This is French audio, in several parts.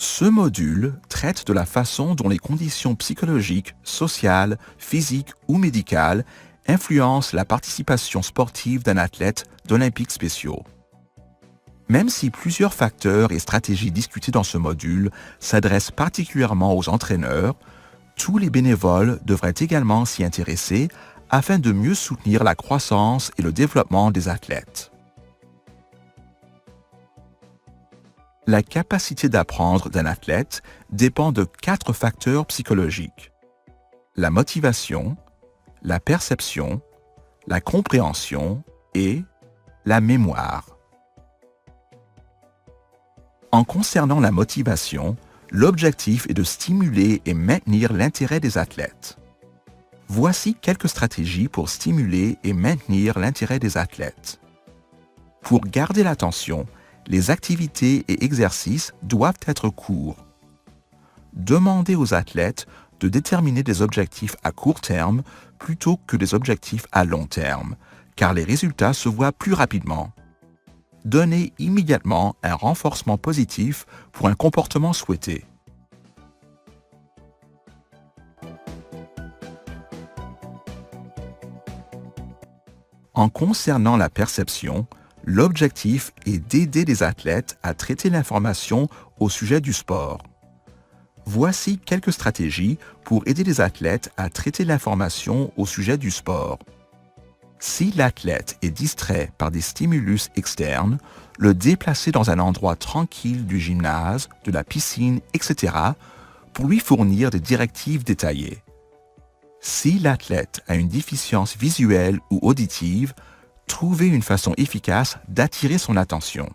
Ce module traite de la façon dont les conditions psychologiques, sociales, physiques ou médicales influencent la participation sportive d'un athlète d'Olympiques spéciaux. Même si plusieurs facteurs et stratégies discutées dans ce module s'adressent particulièrement aux entraîneurs, tous les bénévoles devraient également s'y intéresser afin de mieux soutenir la croissance et le développement des athlètes. La capacité d'apprendre d'un athlète dépend de 4 facteurs psychologiques: la motivation, la perception, la compréhension et la mémoire. En concernant la motivation, l'objectif est de stimuler et maintenir l'intérêt des athlètes. Voici quelques stratégies pour stimuler et maintenir l'intérêt des athlètes. Pour garder l'attention, les activités et exercices doivent être courts. Demandez aux athlètes de déterminer des objectifs à court terme plutôt que des objectifs à long terme, car les résultats se voient plus rapidement. Donnez immédiatement un renforcement positif pour un comportement souhaité. En concernant la perception, l'objectif est d'aider les athlètes à traiter l'information au sujet du sport. Voici quelques stratégies pour aider les athlètes à traiter l'information au sujet du sport. Si l'athlète est distrait par des stimulus externes, le déplacer dans un endroit tranquille du gymnase, de la piscine, etc., pour lui fournir des directives détaillées. Si l'athlète a une déficience visuelle ou auditive, trouvez une façon efficace d'attirer son attention.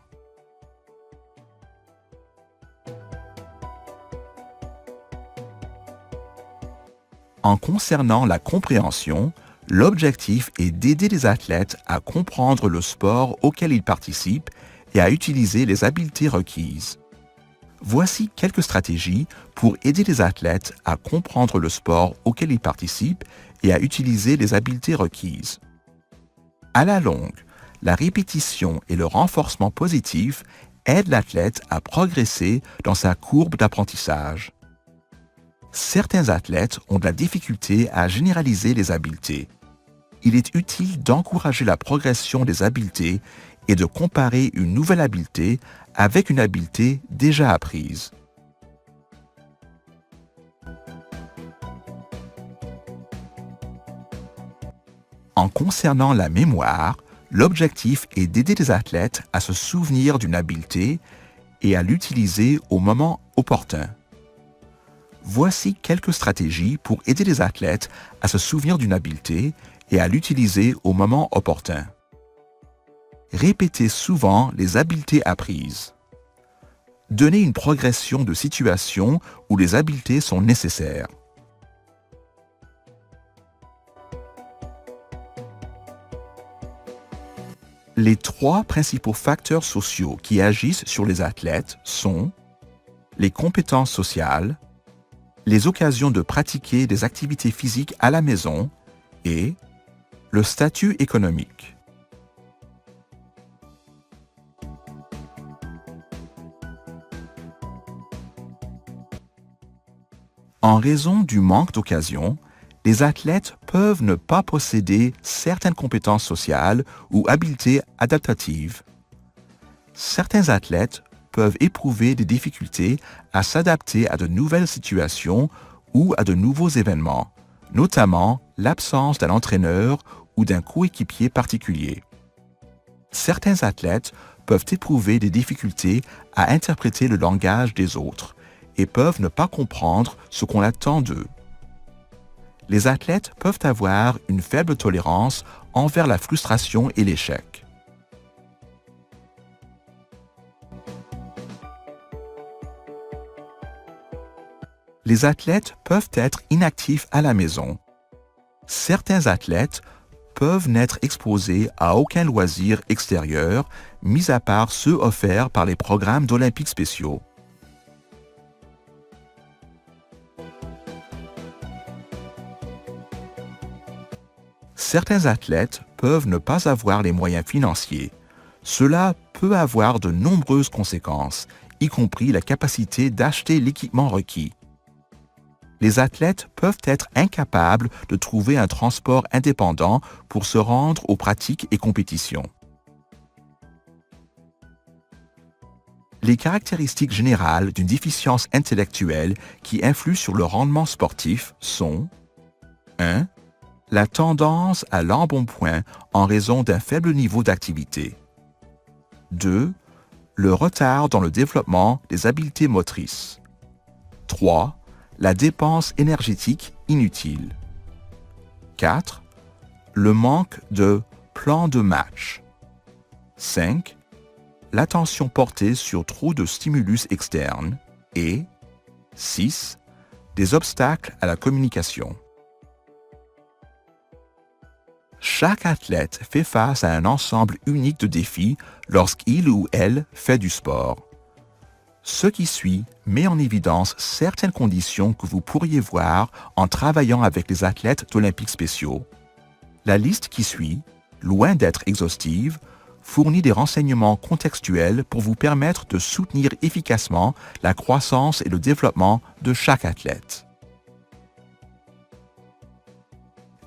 En concernant la compréhension, l'objectif est d'aider les athlètes à comprendre le sport auquel ils participent et à utiliser les habiletés requises. Voici quelques stratégies pour aider les athlètes à comprendre le sport auquel ils participent et à utiliser les habiletés requises. À la longue, la répétition et le renforcement positif aident l'athlète à progresser dans sa courbe d'apprentissage. Certains athlètes ont de la difficulté à généraliser les habiletés. Il est utile d'encourager la progression des habiletés et de comparer une nouvelle habileté avec une habileté déjà apprise. En concernant la mémoire, l'objectif est d'aider les athlètes à se souvenir d'une habileté et à l'utiliser au moment opportun. Voici quelques stratégies pour aider les athlètes à se souvenir d'une habileté et à l'utiliser au moment opportun. Répétez souvent les habiletés apprises. Donnez une progression de situations où les habiletés sont nécessaires. Les 3 principaux facteurs sociaux qui agissent sur les athlètes sont les compétences sociales, les occasions de pratiquer des activités physiques à la maison et le statut économique. En raison du manque d'occasions, les athlètes peuvent ne pas posséder certaines compétences sociales ou habiletés adaptatives. Certains athlètes peuvent éprouver des difficultés à s'adapter à de nouvelles situations ou à de nouveaux événements, notamment l'absence d'un entraîneur ou d'un coéquipier particulier. Certains athlètes peuvent éprouver des difficultés à interpréter le langage des autres et peuvent ne pas comprendre ce qu'on attend d'eux. Les athlètes peuvent avoir une faible tolérance envers la frustration et l'échec. Les athlètes peuvent être inactifs à la maison. Certains athlètes peuvent n'être exposés à aucun loisir extérieur, mis à part ceux offerts par les programmes d'Olympiques spéciaux. Certains athlètes peuvent ne pas avoir les moyens financiers. Cela peut avoir de nombreuses conséquences, y compris la capacité d'acheter l'équipement requis. Les athlètes peuvent être incapables de trouver un transport indépendant pour se rendre aux pratiques et compétitions. Les caractéristiques générales d'une déficience intellectuelle qui influent sur le rendement sportif sont 1. La tendance à l'embonpoint en raison d'un faible niveau d'activité. 2. Le retard dans le développement des habiletés motrices. 3. La dépense énergétique inutile. 4. Le manque de plan de match. 5. L'attention portée sur trop de stimulus externes. Et 6. Des obstacles à la communication. Chaque athlète fait face à un ensemble unique de défis lorsqu'il ou elle fait du sport. Ce qui suit met en évidence certaines conditions que vous pourriez voir en travaillant avec les athlètes olympiques spéciaux. La liste qui suit, loin d'être exhaustive, fournit des renseignements contextuels pour vous permettre de soutenir efficacement la croissance et le développement de chaque athlète.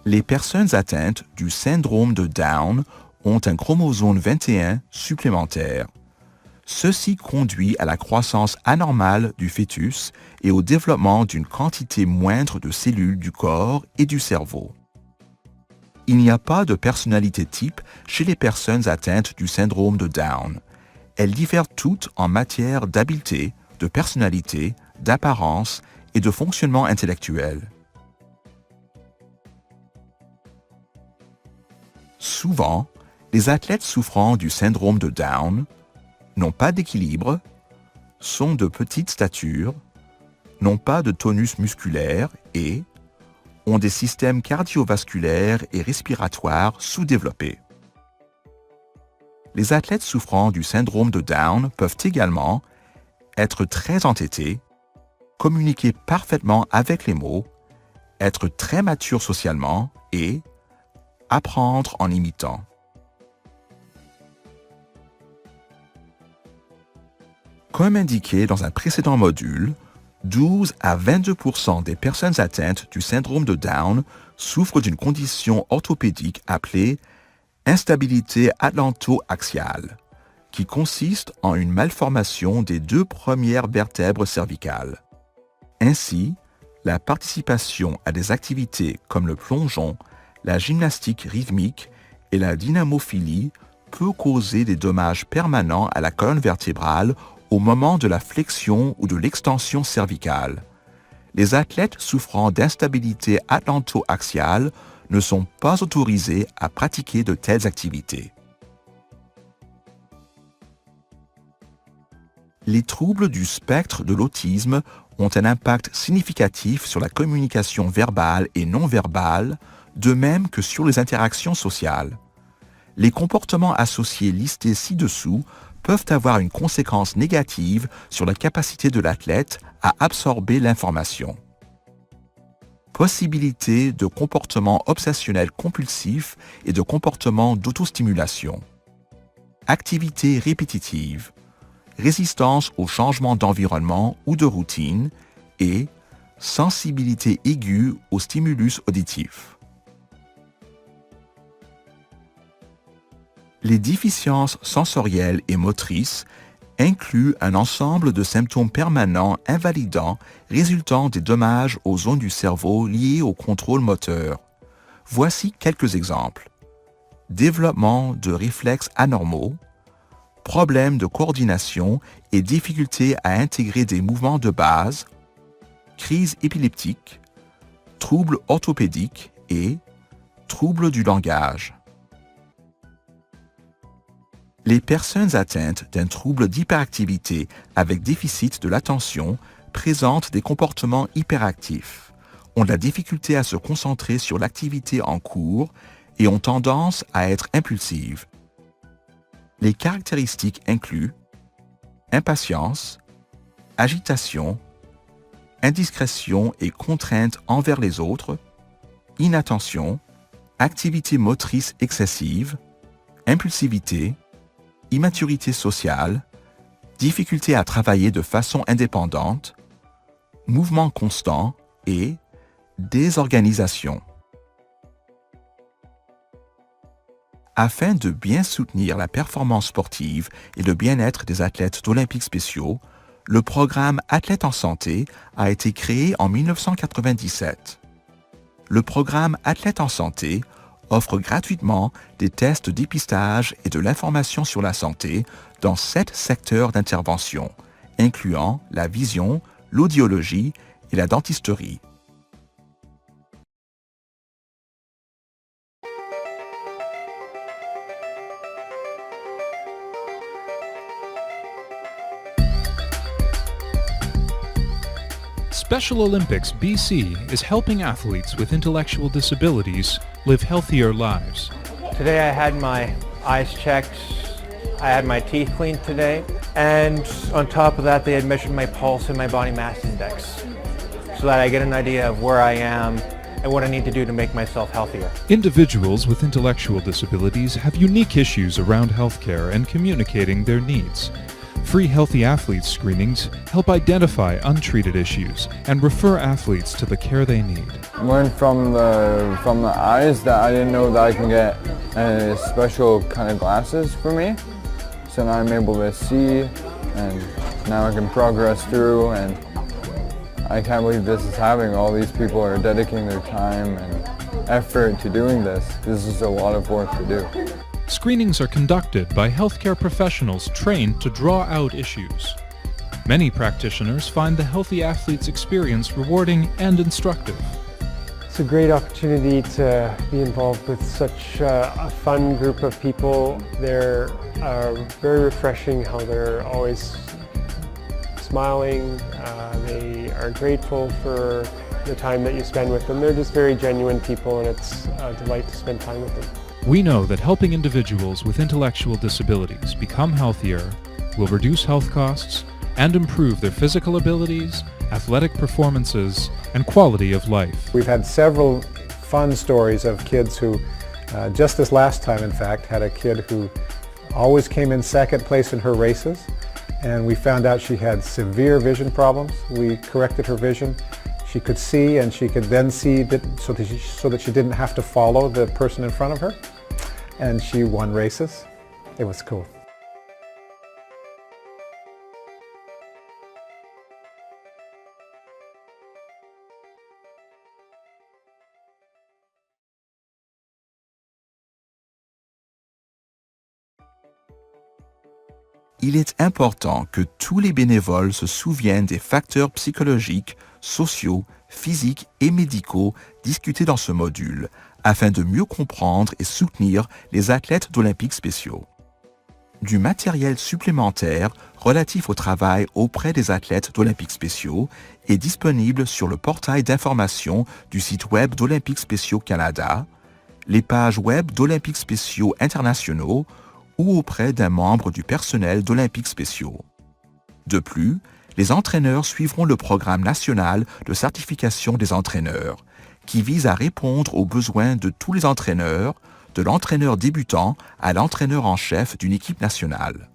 Les personnes atteintes du syndrome de Down ont un chromosome 21 supplémentaire. Ceci conduit à la croissance anormale du fœtus et au développement d'une quantité moindre de cellules du corps et du cerveau. Il n'y a pas de personnalité type chez les personnes atteintes du syndrome de Down. Elles diffèrent toutes en matière d'habileté, de personnalité, d'apparence et de fonctionnement intellectuel. Souvent, les athlètes souffrant du syndrome de Down n'ont pas d'équilibre, sont de petite stature, n'ont pas de tonus musculaire et ont des systèmes cardiovasculaires et respiratoires sous-développés. Les athlètes souffrant du syndrome de Down peuvent également être très entêtés, communiquer parfaitement avec les mots, être très matures socialement et apprendre en imitant. Comme indiqué dans un précédent module, 12 à 22% des personnes atteintes du syndrome de Down souffrent d'une condition orthopédique appelée instabilité atlanto-axiale, qui consiste en une malformation des deux premières vertèbres cervicales. Ainsi, la participation à des activités comme le plongeon, la gymnastique rythmique et la dynamophilie peut causer des dommages permanents à la colonne vertébrale au moment de la flexion ou de l'extension cervicale. Les athlètes souffrant d'instabilité atlanto-axiale ne sont pas autorisés à pratiquer de telles activités. Les troubles du spectre de l'autisme ont un impact significatif sur la communication verbale et non verbale, de même que sur les interactions sociales. Les comportements associés listés ci-dessous peuvent avoir une conséquence négative sur la capacité de l'athlète à absorber l'information. Possibilité de comportements obsessionnels compulsifs et de comportements d'autostimulation. Activité répétitive. Résistance au changement d'environnement ou de routine et sensibilité aiguë aux stimulus auditifs. Les déficiences sensorielles et motrices incluent un ensemble de symptômes permanents invalidants résultant des dommages aux zones du cerveau liées au contrôle moteur. Voici quelques exemples. Développement de réflexes anormaux, problèmes de coordination et difficultés à intégrer des mouvements de base, crise épileptique, troubles orthopédiques et troubles du langage. Les personnes atteintes d'un trouble d'hyperactivité avec déficit de l'attention présentent des comportements hyperactifs, ont de la difficulté à se concentrer sur l'activité en cours et ont tendance à être impulsives. Les caractéristiques incluent impatience, agitation, indiscrétion et contrainte envers les autres, inattention, activité motrice excessive, impulsivité, immaturité sociale, difficulté à travailler de façon indépendante, mouvement constant et désorganisation. Afin de bien soutenir la performance sportive et le bien-être des athlètes d'Olympiques spéciaux, le programme Athlètes en santé a été créé en 1997. Le programme Athlètes en santé offre gratuitement des tests de dépistage et de l'information sur la santé dans 7 secteurs d'intervention, incluant la vision, l'audiologie et la dentisterie. Special Olympics BC is helping athletes with intellectual disabilities live healthier lives. Today I had my eyes checked, I had my teeth cleaned today, and on top of that they had measured my pulse and my body mass index so that I get an idea of where I am and what I need to do to make myself healthier. Individuals with intellectual disabilities have unique issues around healthcare and communicating their needs. Free Healthy Athletes screenings help identify untreated issues and refer athletes to the care they need. I learned from the eyes that I didn't know that I can get special kind of glasses for me. So now I'm able to see, and now I can progress through, and I can't believe this is happening. All these people are dedicating their time and effort to doing this. This is a lot of work to do. Screenings are conducted by healthcare professionals trained to draw out issues. Many practitioners find the Healthy Athletes experience rewarding and instructive. It's a great opportunity to be involved with such a fun group of people. They're very refreshing how they're always smiling. They are grateful for the time that you spend with them. They're just very genuine people, and it's a delight to spend time with them. We know that helping individuals with intellectual disabilities become healthier will reduce health costs and improve their physical abilities, athletic performances, and quality of life. We've had several fun stories of kids who, just this last time in fact, had a kid who always came in second place in her races, and we found out she had severe vision problems. We corrected her vision. She could see, and she could then see so that she didn't have to follow the person in front of her, and she won races. It was cool. Il est important que tous les bénévoles se souviennent des facteurs psychologiques, sociaux, physiques et médicaux discutés dans ce module, afin de mieux comprendre et soutenir les athlètes d'Olympiques spéciaux. Du matériel supplémentaire relatif au travail auprès des athlètes d'Olympiques spéciaux est disponible sur le portail d'information du site web d'Olympiques spéciaux Canada, les pages web d'Olympiques spéciaux internationaux ou auprès d'un membre du personnel d'Olympiques spéciaux. De plus, les entraîneurs suivront le programme national de certification des entraîneurs, qui vise à répondre aux besoins de tous les entraîneurs, de l'entraîneur débutant à l'entraîneur en chef d'une équipe nationale.